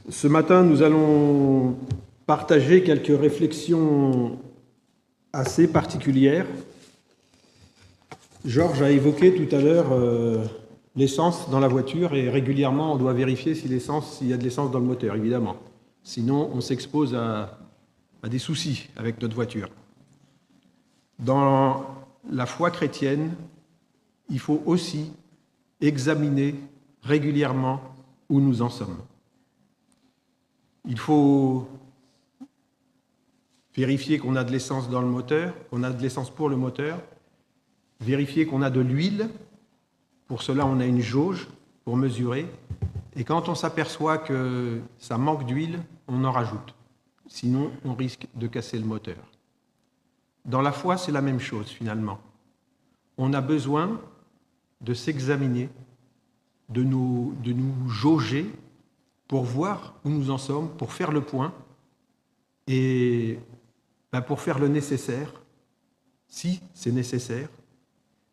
Ce matin, nous allons partager quelques réflexions assez particulières. Georges a évoqué tout à l'heure l'essence dans la voiture et régulièrement on doit vérifier s'il y a de l'essence dans le moteur, évidemment. Sinon, on s'expose à des soucis avec notre voiture. Dans la foi chrétienne, il faut aussi examiner régulièrement où nous en sommes. Il faut vérifier qu'on a de l'essence dans le moteur, qu'on a de l'essence pour le moteur, vérifier qu'on a de l'huile. Pour cela, on a une jauge pour mesurer. Et quand on s'aperçoit que ça manque d'huile, on en rajoute. Sinon, on risque de casser le moteur. Dans la foi, c'est la même chose finalement. On a besoin de s'examiner, de nous jauger pour voir où nous en sommes, pour faire le point et pour faire le nécessaire, si c'est nécessaire.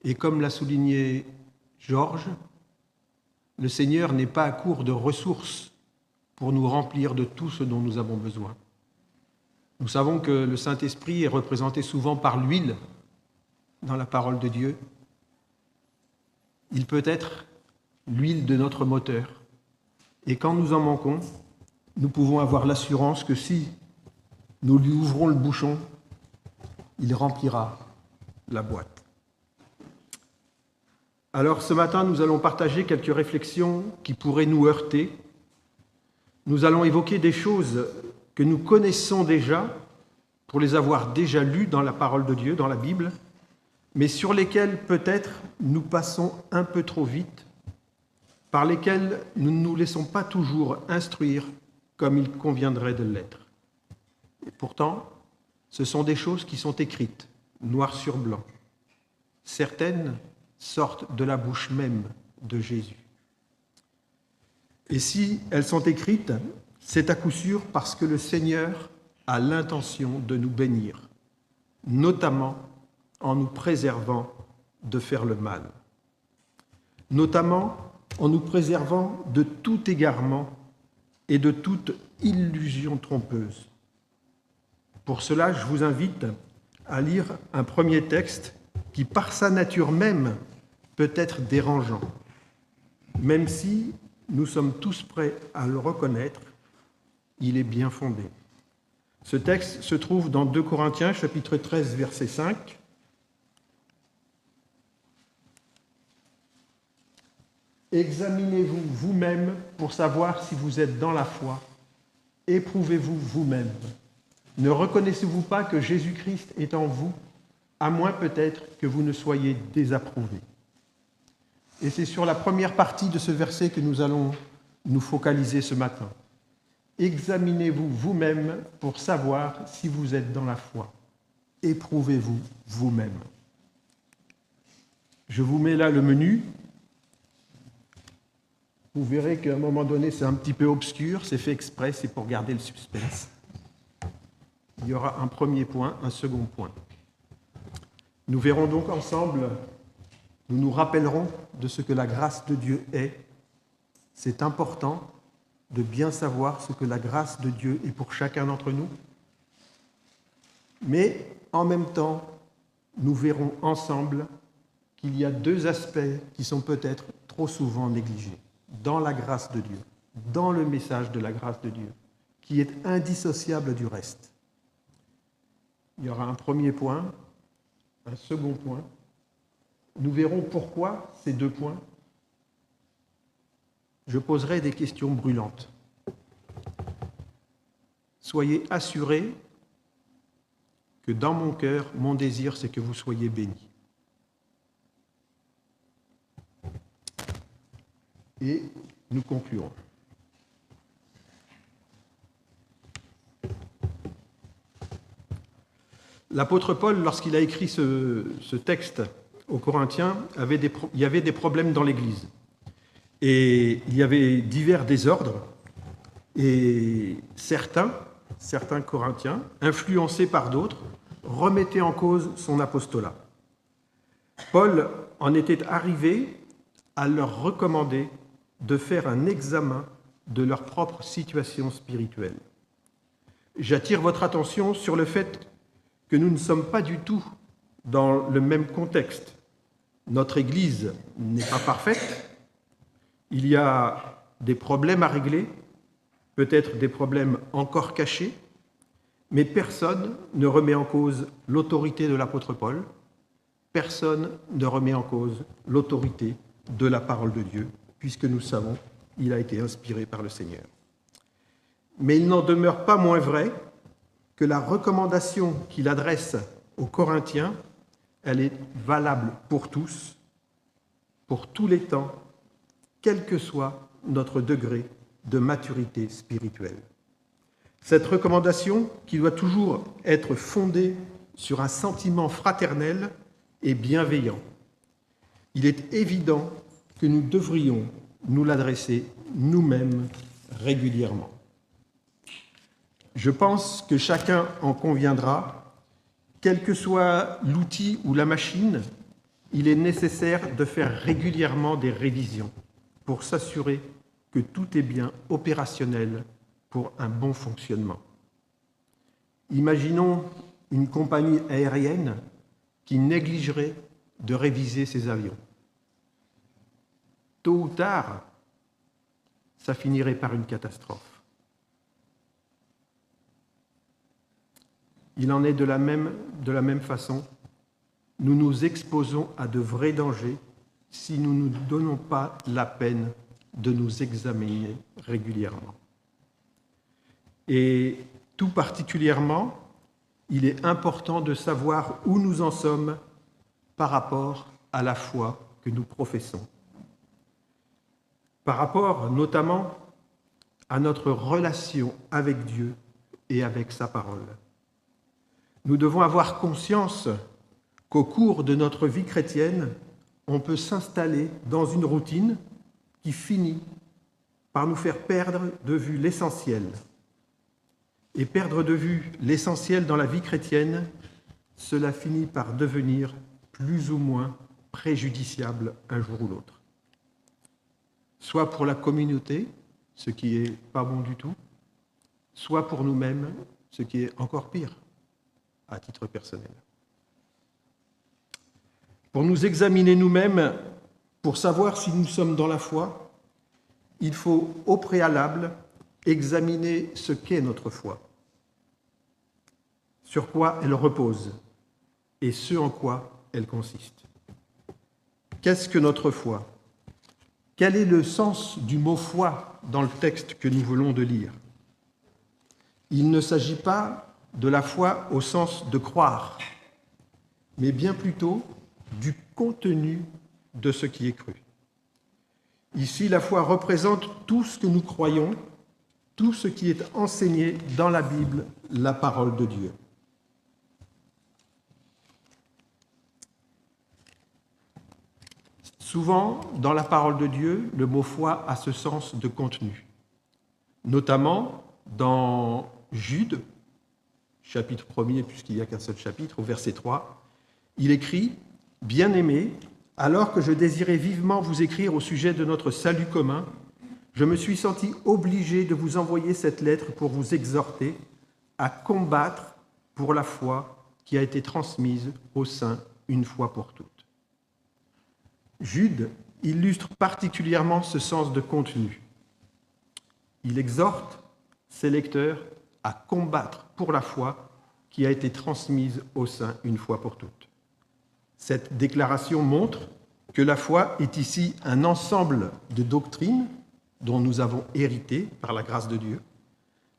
Et comme l'a souligné Georges, le Seigneur n'est pas à court de ressources pour nous remplir de tout ce dont nous avons besoin. Nous savons que le Saint-Esprit est représenté souvent par l'huile dans la parole de Dieu. Il peut être l'huile de notre moteur. Et quand nous en manquons, nous pouvons avoir l'assurance que si nous lui ouvrons le bouchon, il remplira la boîte. Alors ce matin, nous allons partager quelques réflexions qui pourraient nous heurter. Nous allons évoquer des choses que nous connaissons déjà, pour les avoir déjà lues dans la parole de Dieu, dans la Bible, mais sur lesquelles peut-être nous passons un peu trop vite, par lesquelles nous ne nous laissons pas toujours instruire comme il conviendrait de l'être. Et pourtant, ce sont des choses qui sont écrites, noir sur blanc. Certaines sortent de la bouche même de Jésus. Et si elles sont écrites, c'est à coup sûr parce que le Seigneur a l'intention de nous bénir, notamment en nous préservant de faire le mal, notamment en nous préservant de tout égarement et de toute illusion trompeuse. Pour cela, je vous invite à lire un premier texte qui, par sa nature même, peut être dérangeant, même si nous sommes tous prêts à le reconnaître, il est bien fondé. Ce texte se trouve dans 2 Corinthiens, chapitre 13, verset 5. Examinez-vous vous-même pour savoir si vous êtes dans la foi. Éprouvez-vous vous-même. Ne reconnaissez-vous pas que Jésus-Christ est en vous, à moins peut-être que vous ne soyez désapprouvé. Et c'est sur la première partie de ce verset que nous allons nous focaliser ce matin. Examinez-vous vous-même pour savoir si vous êtes dans la foi. Éprouvez-vous vous-même. Je vous mets là le menu. Vous verrez qu'à un moment donné, c'est un petit peu obscur, c'est fait exprès, c'est pour garder le suspense. Il y aura un premier point, un second point. Nous verrons donc ensemble, nous nous rappellerons de ce que la grâce de Dieu est. C'est important de bien savoir ce que la grâce de Dieu est pour chacun d'entre nous. Mais en même temps, nous verrons ensemble qu'il y a 2 aspects qui sont peut-être trop souvent négligés dans la grâce de Dieu, dans le message de la grâce de Dieu, qui est indissociable du reste. Il y aura un premier point, un second point. Nous verrons pourquoi ces 2 points. Je poserai des questions brûlantes. Soyez assurés que dans mon cœur, mon désir, c'est que vous soyez bénis. Et nous conclurons. L'apôtre Paul, lorsqu'il a écrit ce texte aux Corinthiens, il y avait des problèmes dans l'Église. Et il y avait divers désordres. Et certains Corinthiens, influencés par d'autres, remettaient en cause son apostolat. Paul en était arrivé à leur recommander de faire un examen de leur propre situation spirituelle. J'attire votre attention sur le fait que nous ne sommes pas du tout dans le même contexte. Notre Église n'est pas parfaite. Il y a des problèmes à régler, peut-être des problèmes encore cachés, mais personne ne remet en cause l'autorité de l'apôtre Paul, personne ne remet en cause l'autorité de la parole de Dieu, puisque nous savons qu'il a été inspiré par le Seigneur. Mais il n'en demeure pas moins vrai que la recommandation qu'il adresse aux Corinthiens, elle est valable pour tous, pour tous les temps, quel que soit notre degré de maturité spirituelle. Cette recommandation, qui doit toujours être fondée sur un sentiment fraternel et bienveillant, il est évident que nous devrions nous l'adresser nous-mêmes régulièrement. Je pense que chacun en conviendra, quel que soit l'outil ou la machine, il est nécessaire de faire régulièrement des révisions pour s'assurer que tout est bien opérationnel pour un bon fonctionnement. Imaginons une compagnie aérienne qui négligerait de réviser ses avions. Tôt ou tard, ça finirait par une catastrophe. Il en est de la même façon. Nous nous exposons à de vrais dangers si nous ne nous donnons pas la peine de nous examiner régulièrement. Et tout particulièrement, il est important de savoir où nous en sommes par rapport à la foi que nous professons. Par rapport notamment à notre relation avec Dieu et avec sa parole. Nous devons avoir conscience qu'au cours de notre vie chrétienne, on peut s'installer dans une routine qui finit par nous faire perdre de vue l'essentiel. Et perdre de vue l'essentiel dans la vie chrétienne, cela finit par devenir plus ou moins préjudiciable un jour ou l'autre. Soit pour la communauté, ce qui n'est pas bon du tout, soit pour nous-mêmes, ce qui est encore pire, à titre personnel. Pour nous examiner nous-mêmes, pour savoir si nous sommes dans la foi, il faut au préalable examiner ce qu'est notre foi, sur quoi elle repose et ce en quoi elle consiste. Qu'est-ce que notre foi ? Quel est le sens du mot foi dans le texte que nous venons de lire ? Il ne s'agit pas de la foi au sens de croire, mais bien plutôt du contenu de ce qui est cru. Ici, la foi représente tout ce que nous croyons, tout ce qui est enseigné dans la Bible, la parole de Dieu. Souvent, dans la parole de Dieu, le mot foi a ce sens de contenu. Notamment dans Jude, chapitre 1er, puisqu'il n'y a qu'un seul chapitre, au verset 3, il écrit « Bien-aimés, alors que je désirais vivement vous écrire au sujet de notre salut commun, je me suis senti obligé de vous envoyer cette lettre pour vous exhorter à combattre pour la foi qui a été transmise aux saints une fois pour toutes. » Jude illustre particulièrement ce sens de contenu. Il exhorte ses lecteurs à combattre pour la foi qui a été transmise aux saints une fois pour toutes. Cette déclaration montre que la foi est ici un ensemble de doctrines dont nous avons hérité par la grâce de Dieu,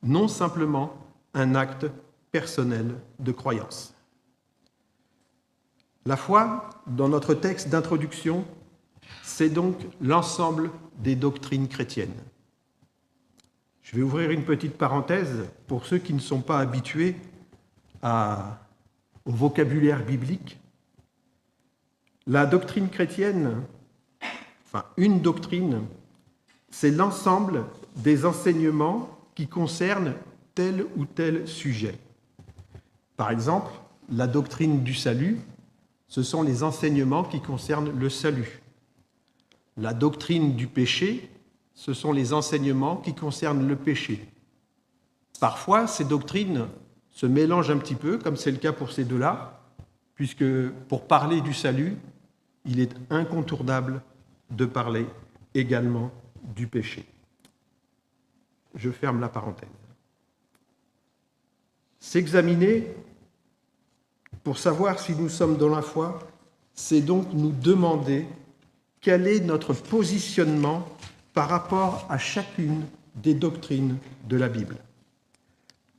non simplement un acte personnel de croyance. La foi, dans notre texte d'introduction, c'est donc l'ensemble des doctrines chrétiennes. Je vais ouvrir une petite parenthèse pour ceux qui ne sont pas habitués au vocabulaire biblique. La doctrine chrétienne, une doctrine, c'est l'ensemble des enseignements qui concernent tel ou tel sujet. Par exemple, la doctrine du salut, ce sont les enseignements qui concernent le salut. La doctrine du péché, ce sont les enseignements qui concernent le péché. Parfois, ces doctrines se mélangent un petit peu, comme c'est le cas pour ces deux-là, puisque pour parler du salut, il est incontournable de parler également du péché. Je ferme la parenthèse. S'examiner pour savoir si nous sommes dans la foi, c'est donc nous demander quel est notre positionnement par rapport à chacune des doctrines de la Bible,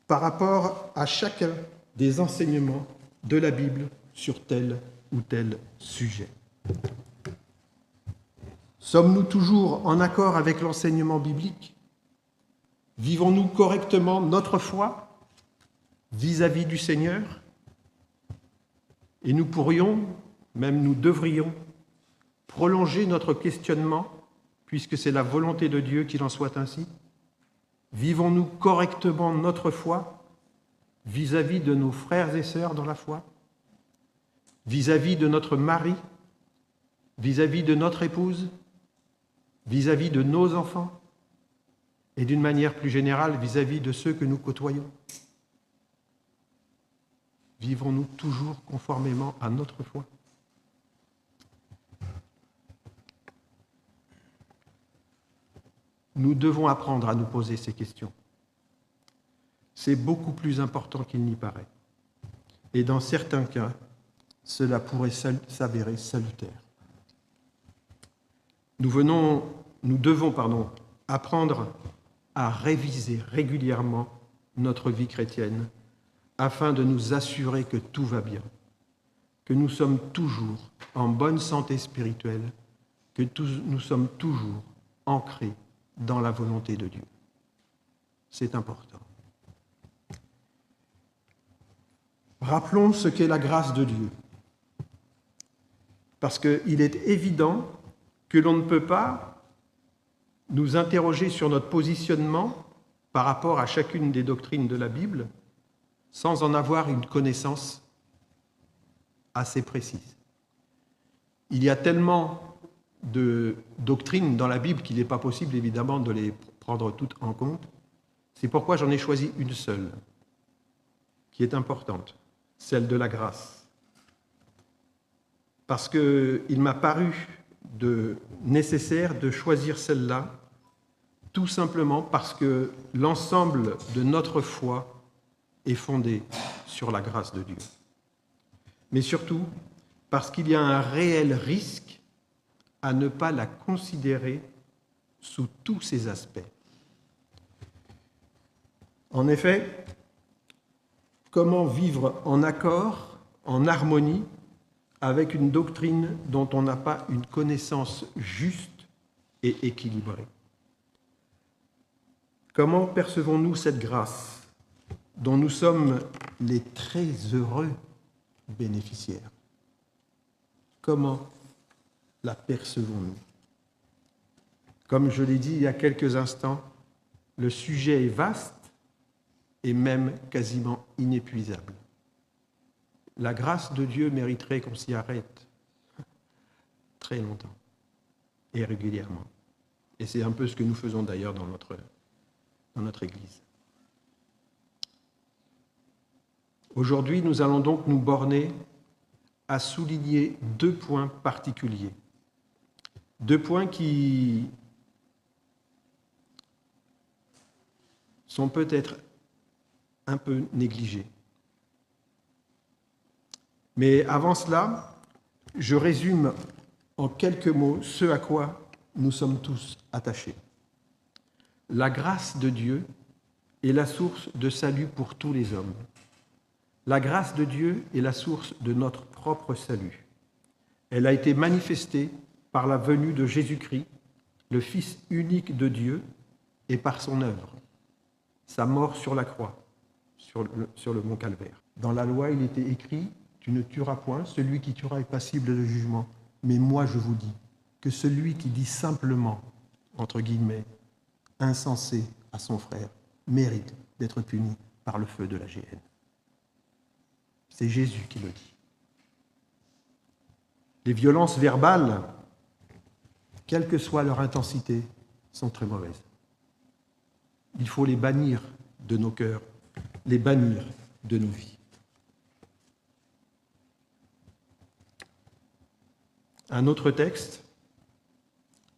par rapport à chacun des enseignements de la Bible sur tel ou tel sujet. Sommes-nous toujours en accord avec l'enseignement biblique? Vivons-nous correctement notre foi vis-à-vis du Seigneur? Et nous pourrions, même nous devrions, prolonger notre questionnement, puisque c'est la volonté de Dieu qu'il en soit ainsi. Vivons-nous correctement notre foi vis-à-vis de nos frères et sœurs dans la foi, vis-à-vis de notre mari, vis-à-vis de notre épouse, vis-à-vis de nos enfants, et d'une manière plus générale vis-à-vis de ceux que nous côtoyons? Vivons-nous toujours conformément à notre foi? Nous devons apprendre à nous poser ces questions. C'est beaucoup plus important qu'il n'y paraît. Et dans certains cas, cela pourrait s'avérer salutaire. Nous devons apprendre à réviser régulièrement notre vie chrétienne afin de nous assurer que tout va bien, que nous sommes toujours en bonne santé spirituelle, que nous sommes toujours ancrés dans la volonté de Dieu. C'est important. Rappelons ce qu'est la grâce de Dieu. Parce qu'il est évident que l'on ne peut pas nous interroger sur notre positionnement par rapport à chacune des doctrines de la Bible sans en avoir une connaissance assez précise. Il y a tellement de doctrines dans la Bible qu'il n'est pas possible évidemment de les prendre toutes en compte. C'est pourquoi j'en ai choisi une seule, qui est importante, celle de la grâce. Parce qu'il m'a paru nécessaire de choisir celle-là, tout simplement parce que l'ensemble de notre foi est fondé sur la grâce de Dieu. Mais surtout parce qu'il y a un réel risque à ne pas la considérer sous tous ses aspects. En effet, comment vivre en accord, en harmonie, avec une doctrine dont on n'a pas une connaissance juste et équilibrée? Comment percevons-nous cette grâce dont nous sommes les très heureux bénéficiaires? Comment la percevons-nous? Comme je l'ai dit il y a quelques instants, le sujet est vaste et même quasiment inépuisable. La grâce de Dieu mériterait qu'on s'y arrête très longtemps et régulièrement. Et c'est un peu ce que nous faisons d'ailleurs dans notre Église. Aujourd'hui, nous allons donc nous borner à souligner 2 points particuliers. 2 points qui sont peut-être un peu négligés. Mais avant cela, je résume en quelques mots ce à quoi nous sommes tous attachés. La grâce de Dieu est la source de salut pour tous les hommes. La grâce de Dieu est la source de notre propre salut. Elle a été manifestée par la venue de Jésus-Christ, le Fils unique de Dieu, et par son œuvre, sa mort sur la croix, sur le mont Calvaire. Dans la loi, il était écrit « Tu ne tueras point, celui qui tuera est passible de jugement. Mais moi, je vous dis que celui qui dit simplement, entre guillemets, insensé à son frère, mérite d'être puni par le feu de la géhenne. » C'est Jésus qui le dit. Les violences verbales, quelle que soit leur intensité, sont très mauvaises. Il faut les bannir de nos cœurs, les bannir de nos vies. Un autre texte,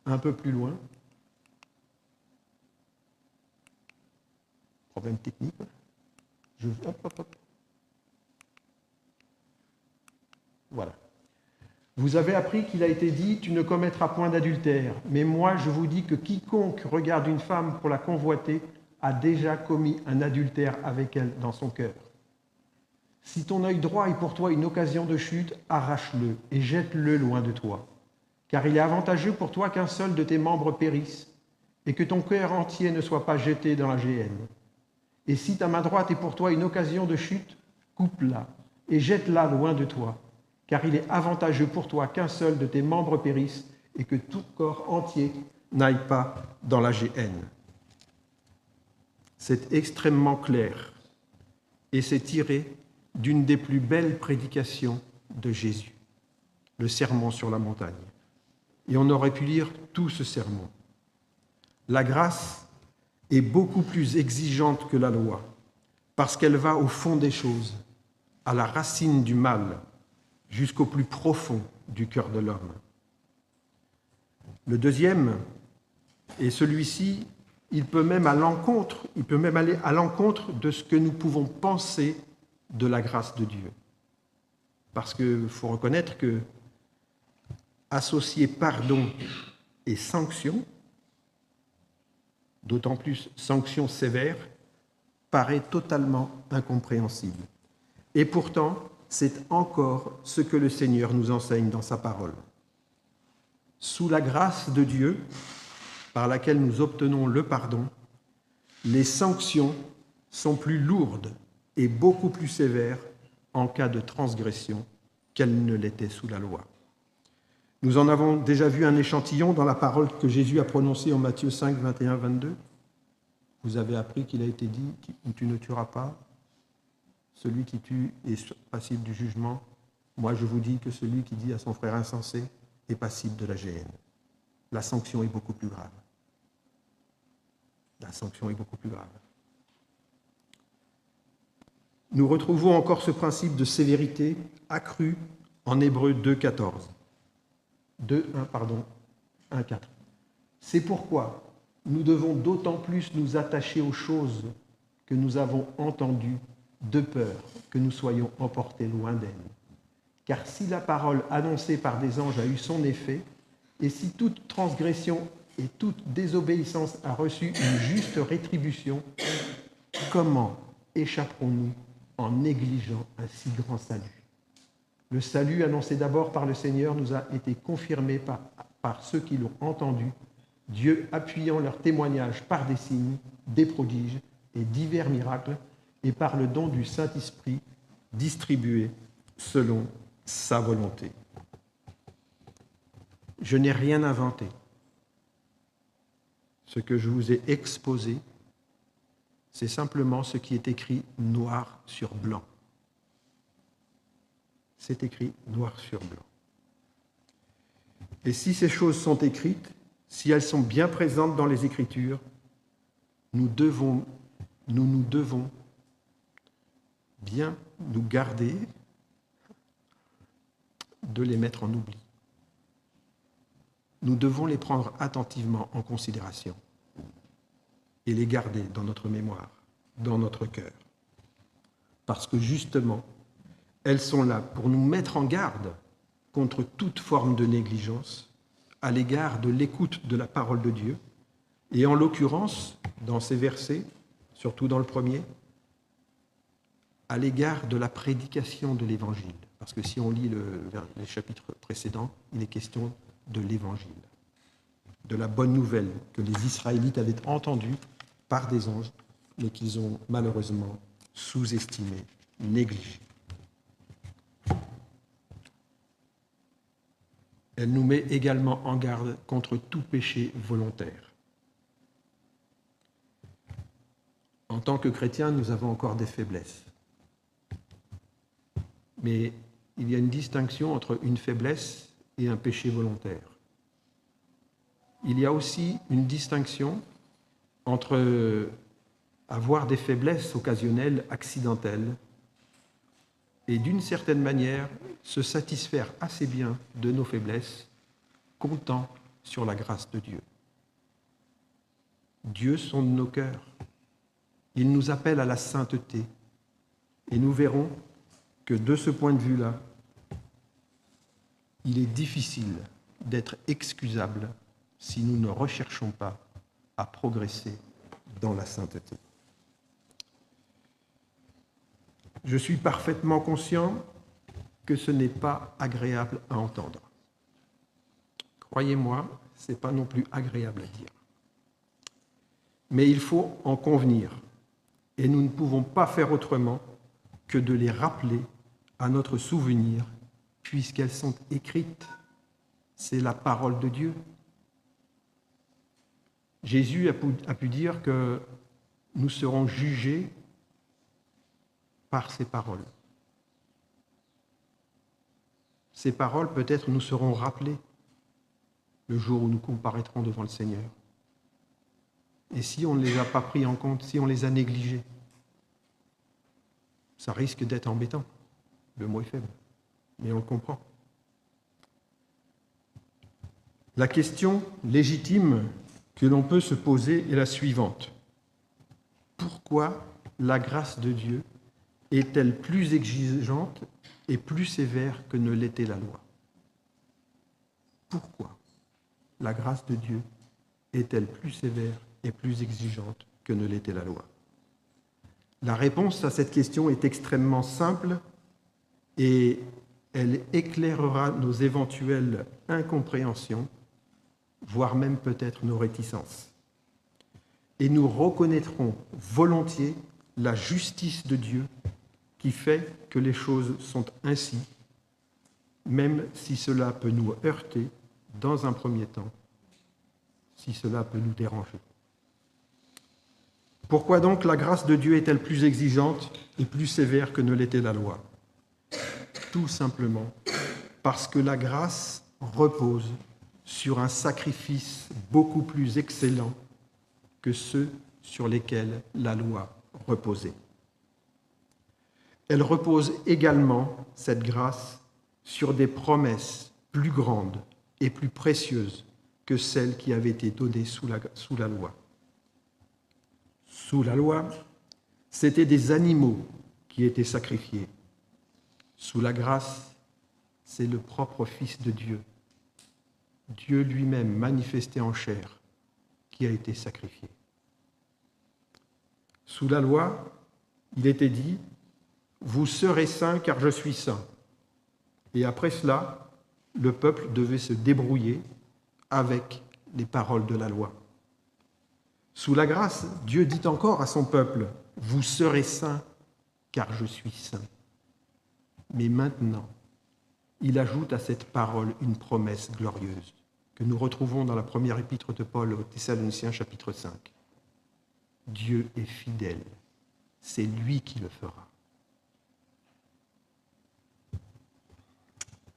un peu plus loin. Problème technique. Hop. Voilà. Vous avez appris qu'il a été dit « Tu ne commettras point d'adultère ». Mais moi, je vous dis que quiconque regarde une femme pour la convoiter a déjà commis un adultère avec elle dans son cœur. Si ton œil droit est pour toi une occasion de chute, arrache-le et jette-le loin de toi. Car il est avantageux pour toi qu'un seul de tes membres périsse et que ton cœur entier ne soit pas jeté dans la géhenne. Et si ta main droite est pour toi une occasion de chute, coupe-la et jette-la loin de toi. Car il est avantageux pour toi qu'un seul de tes membres périsse et que tout corps entier n'aille pas dans la géhenne. C'est extrêmement clair et c'est tiré d'une des plus belles prédications de Jésus, le sermon sur la montagne. Et on aurait pu lire tout ce sermon. La grâce est beaucoup plus exigeante que la loi, parce qu'elle va au fond des choses, à la racine du mal, jusqu'au plus profond du cœur de l'homme. Le deuxième, et celui-ci, il peut même aller à l'encontre de ce que nous pouvons penser de la grâce de Dieu. Parce qu'il faut reconnaître que associer pardon et sanction, d'autant plus sanction sévère, paraît totalement incompréhensible. Et pourtant, c'est encore ce que le Seigneur nous enseigne dans sa parole. Sous la grâce de Dieu, par laquelle nous obtenons le pardon, les sanctions sont plus lourdes et beaucoup plus sévères en cas de transgression qu'elles ne l'étaient sous la loi. Nous en avons déjà vu un échantillon dans la parole que Jésus a prononcée en Matthieu 5, 21, 22. Vous avez appris qu'il a été dit « Tu ne tueras pas, celui qui tue est passible du jugement. Moi, je vous dis que celui qui dit à son frère insensé est passible de la géhenne. » La sanction est beaucoup plus grave. La sanction est beaucoup plus grave. Nous retrouvons encore ce principe de sévérité accrue en Hébreux 2,14. 1,4. C'est pourquoi nous devons d'autant plus nous attacher aux choses que nous avons entendues de peur que nous soyons emportés loin d'elles. Car si la parole annoncée par des anges a eu son effet, et si toute transgression et toute désobéissance a reçu une juste rétribution, comment échapperons-nous en négligeant un si grand salut? Le salut annoncé d'abord par le Seigneur nous a été confirmé par ceux qui l'ont entendu, Dieu appuyant leur témoignage par des signes, des prodiges et divers miracles, et par le don du Saint-Esprit distribué selon sa volonté. Je n'ai rien inventé. Ce que je vous ai exposé, c'est simplement ce qui est écrit noir sur blanc. C'est écrit noir sur blanc. Et si ces choses sont écrites, si elles sont bien présentes dans les Écritures, nous devons bien nous garder de les mettre en oubli. Nous devons les prendre attentivement en considération et les garder dans notre mémoire, dans notre cœur. Parce que justement, elles sont là pour nous mettre en garde contre toute forme de négligence à l'égard de l'écoute de la parole de Dieu. Et en l'occurrence, dans ces versets, surtout dans le premier, à l'égard de la prédication de l'Évangile. Parce que si on lit les chapitres précédents, il est question de l'Évangile, de la bonne nouvelle que les Israélites avaient entendue par des anges, mais qu'ils ont malheureusement sous-estimé, négligé. Elle nous met également en garde contre tout péché volontaire. En tant que chrétiens, nous avons encore des faiblesses. Mais il y a une distinction entre une faiblesse et un péché volontaire. il y a aussi une distinction entre avoir des faiblesses occasionnelles, accidentelles, et d'une certaine manière se satisfaire assez bien de nos faiblesses, comptant sur la grâce de Dieu. Dieu sonde nos cœurs. Il nous appelle à la sainteté. Et nous verrons que de ce point de vue-là, il est difficile d'être excusable si nous ne recherchons pas à progresser dans la sainteté. Je suis parfaitement conscient que ce n'est pas agréable à entendre. Croyez-moi, ce n'est pas non plus agréable à dire. Mais il faut en convenir, et nous ne pouvons pas faire autrement que de les rappeler à notre souvenir, puisqu'elles sont écrites. C'est la parole de Dieu. Jésus a pu dire que nous serons jugés par ces paroles. Ces paroles, peut-être, nous seront rappelées le jour où nous comparaîtrons devant le Seigneur. Et si on ne les a pas pris en compte, si on les a négligés, ça risque d'être embêtant. Le mot est faible, mais on le comprend. La question légitime que l'on peut se poser est la suivante. Pourquoi la grâce de Dieu est-elle plus exigeante et plus sévère que ne l'était la loi? Pourquoi la grâce de Dieu est-elle plus sévère et plus exigeante que ne l'était la loi? La réponse à cette question est extrêmement simple et elle éclairera nos éventuelles incompréhensions, voire même peut-être nos réticences. Et nous reconnaîtrons volontiers la justice de Dieu qui fait que les choses sont ainsi, même si cela peut nous heurter dans un premier temps, si cela peut nous déranger. Pourquoi donc la grâce de Dieu est-elle plus exigeante et plus sévère que ne l'était la loi? Tout simplement parce que la grâce repose sur un sacrifice beaucoup plus excellent que ceux sur lesquels la loi reposait. Elle repose également, cette grâce, sur des promesses plus grandes et plus précieuses que celles qui avaient été données sous la loi. Sous la loi, c'étaient des animaux qui étaient sacrifiés. Sous la grâce, c'est le propre Fils de Dieu, Dieu lui-même manifesté en chair, qui a été sacrifié. Sous la loi, il était dit « Vous serez saints car je suis saint ». Et après cela, le peuple devait se débrouiller avec les paroles de la loi. Sous la grâce, Dieu dit encore à son peuple « Vous serez saints car je suis saint ». Mais maintenant, il ajoute à cette parole une promesse glorieuse que nous retrouvons dans la première épître de Paul aux Thessaloniciens, chapitre 5. Dieu est fidèle, c'est lui qui le fera.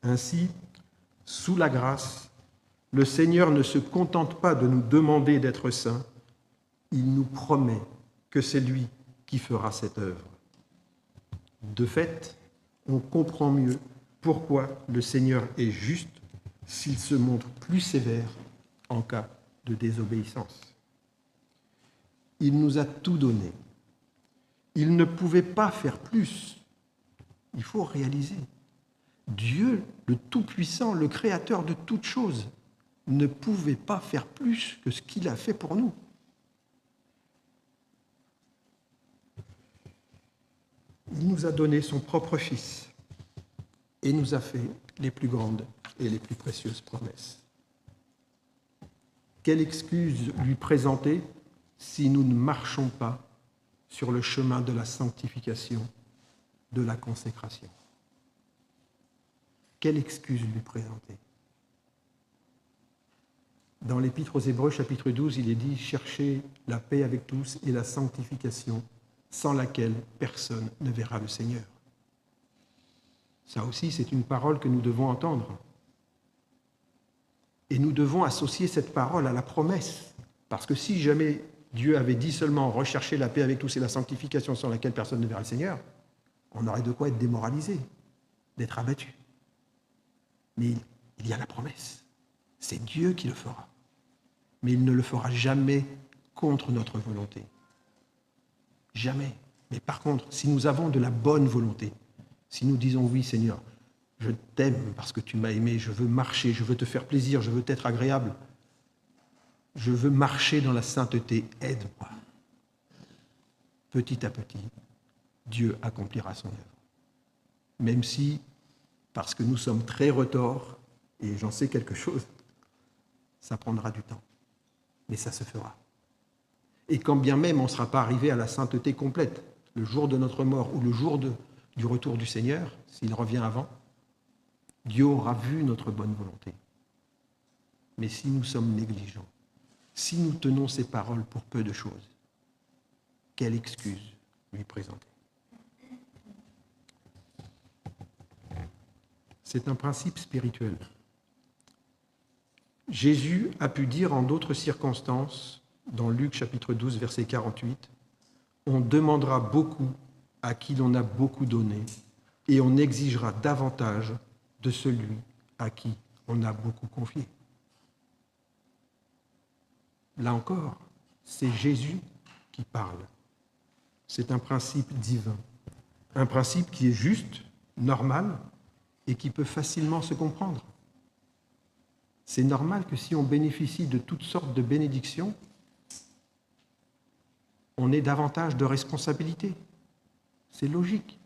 Ainsi, sous la grâce, le Seigneur ne se contente pas de nous demander d'être saints, il nous promet que c'est lui qui fera cette œuvre. De fait, on comprend mieux pourquoi le Seigneur est juste s'il se montre plus sévère en cas de désobéissance. Il nous a tout donné. Il ne pouvait pas faire plus. Il faut réaliser. Dieu, le Tout-Puissant, le Créateur de toutes choses, ne pouvait pas faire plus que ce qu'il a fait pour nous. Il nous a donné son propre Fils et nous a fait les plus grandes et les plus précieuses promesses. Quelle excuse lui présenter si nous ne marchons pas sur le chemin de la sanctification, de la consécration? Quelle excuse lui présenter? Dans l'Épître aux Hébreux, chapitre 12, il est dit « Cherchez la paix avec tous et la sanctification, sans laquelle personne ne verra le Seigneur. » Ça aussi, c'est une parole que nous devons entendre. Et nous devons associer cette parole à la promesse. Parce que si jamais Dieu avait dit seulement « rechercher la paix avec tous et la sanctification sans laquelle personne ne verra le Seigneur », on aurait de quoi être démoralisé, d'être abattu. Mais il y a la promesse. C'est Dieu qui le fera. Mais il ne le fera jamais contre notre volonté. Jamais. Mais par contre, si nous avons de la bonne volonté, si nous disons « oui Seigneur, je t'aime parce que tu m'as aimé, je veux marcher, je veux te faire plaisir, je veux t'être agréable, je veux marcher dans la sainteté, aide-moi ». Petit à petit, Dieu accomplira son œuvre. Même si, parce que nous sommes très retors, et j'en sais quelque chose, ça prendra du temps. Mais ça se fera. Et quand bien même on ne sera pas arrivé à la sainteté complète, le jour de notre mort ou le jour du retour du Seigneur, s'il revient avant, Dieu aura vu notre bonne volonté. Mais si nous sommes négligents, si nous tenons ces paroles pour peu de choses, quelle excuse lui présenter? C'est un principe spirituel. Jésus a pu dire en d'autres circonstances, dans Luc chapitre 12, verset 48, « On demandera beaucoup à qui l'on a beaucoup donné, et on exigera davantage de celui à qui on a beaucoup confié. » Là encore, c'est Jésus qui parle. C'est un principe divin, un principe qui est juste, normal, et qui peut facilement se comprendre. C'est normal que si on bénéficie de toutes sortes de bénédictions, on ait davantage de responsabilités. C'est logique.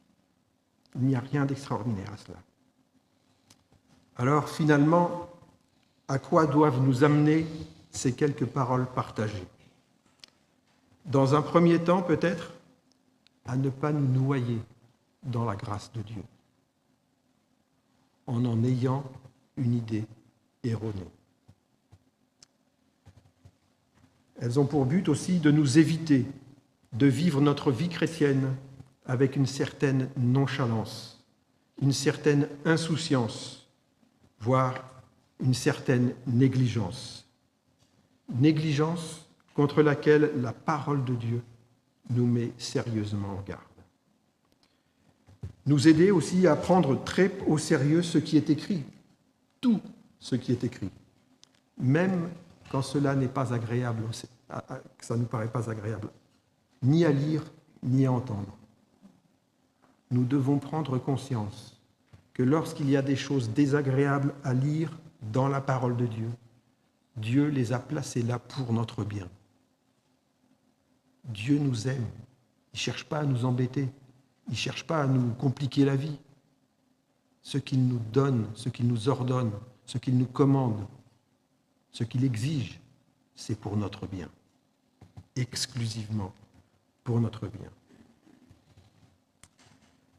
Il n'y a rien d'extraordinaire à cela. Alors finalement, à quoi doivent nous amener ces quelques paroles partagées? Dans un premier temps, peut-être, à ne pas nous noyer dans la grâce de Dieu, en ayant une idée erronée. Elles ont pour but aussi de nous éviter de vivre notre vie chrétienne avec une certaine nonchalance, une certaine insouciance, voire une certaine négligence. Négligence contre laquelle la parole de Dieu nous met sérieusement en garde. Nous aider aussi à prendre très au sérieux ce qui est écrit, tout ce qui est écrit, même quand cela n'est pas agréable, que ça ne nous paraît pas agréable, ni à lire, ni à entendre. Nous devons prendre conscience que lorsqu'il y a des choses désagréables à lire dans la parole de Dieu, Dieu les a placées là pour notre bien. Dieu nous aime. Il ne cherche pas à nous embêter. Il ne cherche pas à nous compliquer la vie. Ce qu'il nous donne, ce qu'il nous ordonne, ce qu'il nous commande, ce qu'il exige, c'est pour notre bien. Exclusivement pour notre bien.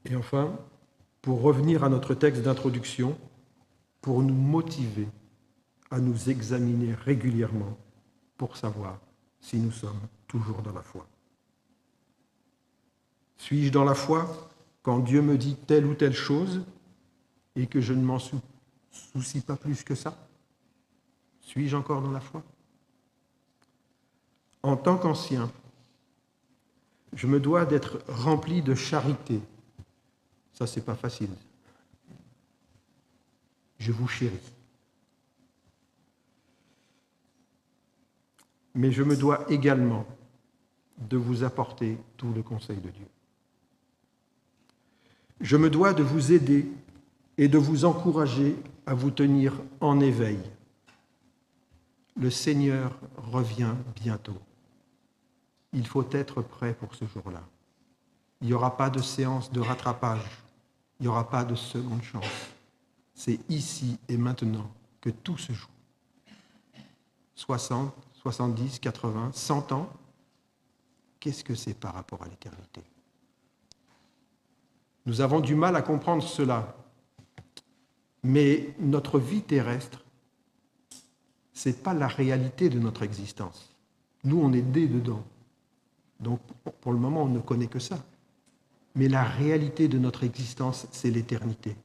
Et enfin, pour revenir à notre texte d'introduction, pour nous motiver à nous examiner régulièrement pour savoir si nous sommes toujours dans la foi. Suis-je dans la foi quand Dieu me dit telle ou telle chose et que je ne m'en soucie pas plus que ça? Suis-je encore dans la foi? En tant qu'ancien, je me dois d'être rempli de charité. Ça, c'est pas facile. Je vous chéris. Mais je me dois également de vous apporter tout le conseil de Dieu. Je me dois de vous aider et de vous encourager à vous tenir en éveil. Le Seigneur revient bientôt. Il faut être prêt pour ce jour-là. Il n'y aura pas de séance de rattrapage. Il n'y aura pas de seconde chance. C'est ici et maintenant que tout se joue. 60, 70, 80, 100 ans, qu'est-ce que c'est par rapport à l'éternité? Nous avons du mal à comprendre cela, mais notre vie terrestre, ce n'est pas la réalité de notre existence. Nous, on est nés dedans. Donc, pour le moment, on ne connaît que ça. Mais la réalité de notre existence, c'est l'éternité.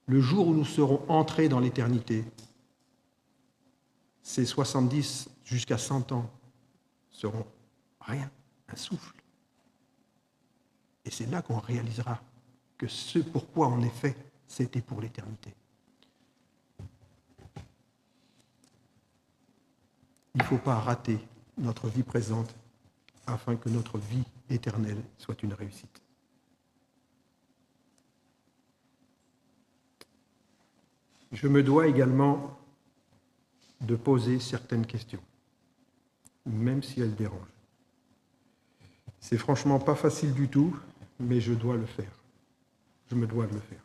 Le jour où nous serons entrés dans l'éternité, ces 70 jusqu'à 100 ans seront rien, un souffle. Et c'est là qu'on réalisera que ce pourquoi on est fait, c'était pour l'éternité. Il ne faut pas rater notre vie présente afin que notre vie éternelle soit une réussite. Je me dois également de poser certaines questions, même si elles dérangent. C'est franchement pas facile du tout, mais je dois le faire. Je me dois de le faire.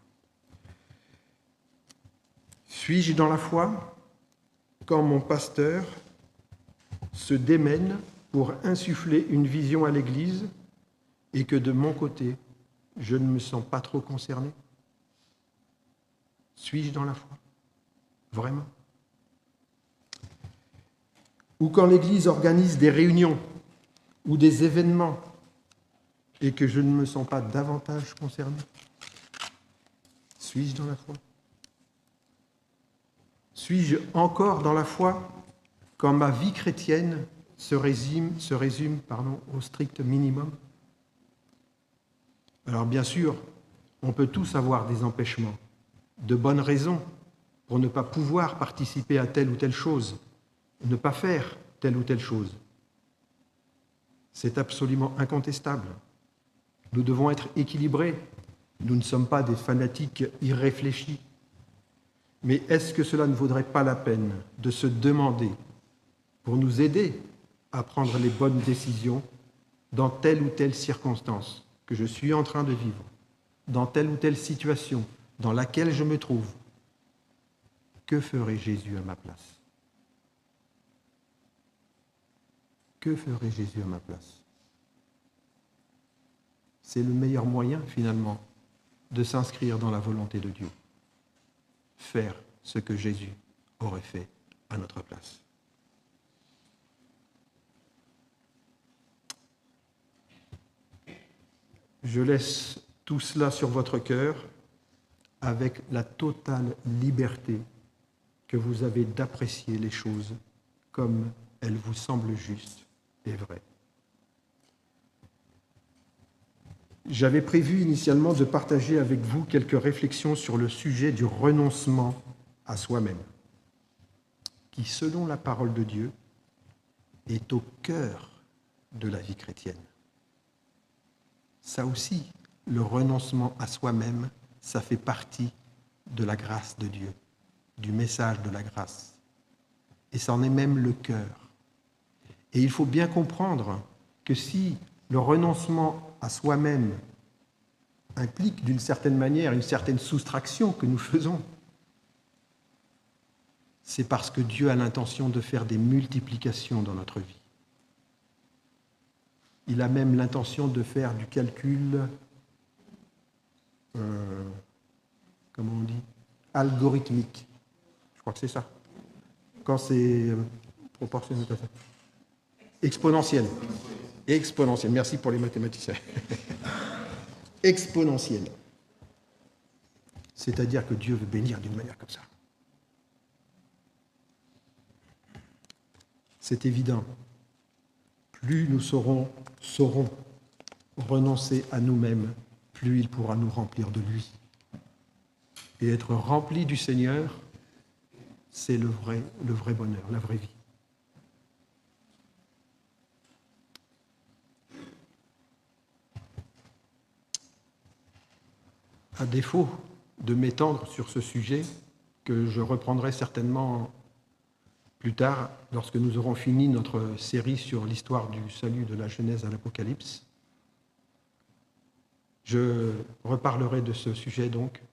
Suis-je dans la foi quand mon pasteur se démène pour insuffler une vision à l'Église et que de mon côté, je ne me sens pas trop concerné? Suis-je dans la foi? Vraiment? Ou quand l'Église organise des réunions ou des événements et que je ne me sens pas davantage concerné? Suis-je dans la foi? Suis-je encore dans la foi quand ma vie chrétienne se résume au strict minimum? Alors bien sûr, on peut tous avoir des empêchements, de bonnes raisons pour ne pas pouvoir participer à telle ou telle chose, ne pas faire telle ou telle chose. C'est absolument incontestable. Nous devons être équilibrés. Nous ne sommes pas des fanatiques irréfléchis. Mais est-ce que cela ne vaudrait pas la peine de se demander, pour nous aider à prendre les bonnes décisions dans telle ou telle circonstance que je suis en train de vivre, dans telle ou telle situation dans laquelle je me trouve, que ferait Jésus à ma place? Que ferait Jésus à ma place? C'est le meilleur moyen, finalement, de s'inscrire dans la volonté de Dieu. Faire ce que Jésus aurait fait à notre place. Je laisse tout cela sur votre cœur avec la totale liberté que vous avez d'apprécier les choses comme elles vous semblent justes et vraies. J'avais prévu initialement de partager avec vous quelques réflexions sur le sujet du renoncement à soi-même, qui, selon la parole de Dieu, est au cœur de la vie chrétienne. Ça aussi, le renoncement à soi-même, ça fait partie de la grâce de Dieu, du message de la grâce. Et c'en est même le cœur. Et il faut bien comprendre que si le renoncement à soi-même implique d'une certaine manière une certaine soustraction que nous faisons, c'est parce que Dieu a l'intention de faire des multiplications dans notre vie. Il a même l'intention de faire du calcul, comment on dit, algorithmique. Je crois que c'est ça. Quand c'est proportionnel, exponentiel. Exponentiel. Merci pour les mathématiciens. Exponentiel. C'est-à-dire que Dieu veut bénir d'une manière comme ça. C'est évident. Plus nous saurons renoncer à nous-mêmes, plus il pourra nous remplir de lui. Et être rempli du Seigneur, c'est le vrai bonheur, la vraie vie. À défaut de m'étendre sur ce sujet, que je reprendrai certainement plus tard, lorsque nous aurons fini notre série sur l'histoire du salut de la Genèse à l'Apocalypse, je reparlerai de ce sujet donc,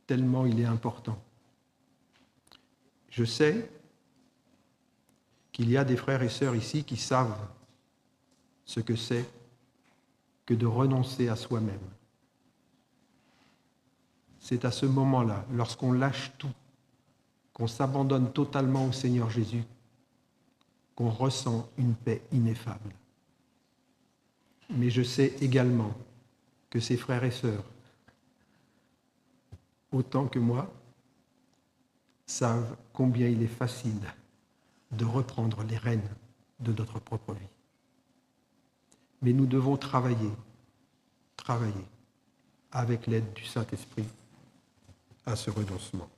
tellement il est important. Je sais qu'il y a des frères et sœurs ici qui savent ce que c'est que de renoncer à soi-même. C'est à ce moment-là, lorsqu'on lâche tout, qu'on s'abandonne totalement au Seigneur Jésus, qu'on ressent une paix ineffable. Mais je sais également que ces frères et sœurs, autant que moi, savent combien il est facile de reprendre les rênes de notre propre vie. Mais nous devons travailler avec l'aide du Saint-Esprit à ce renoncement.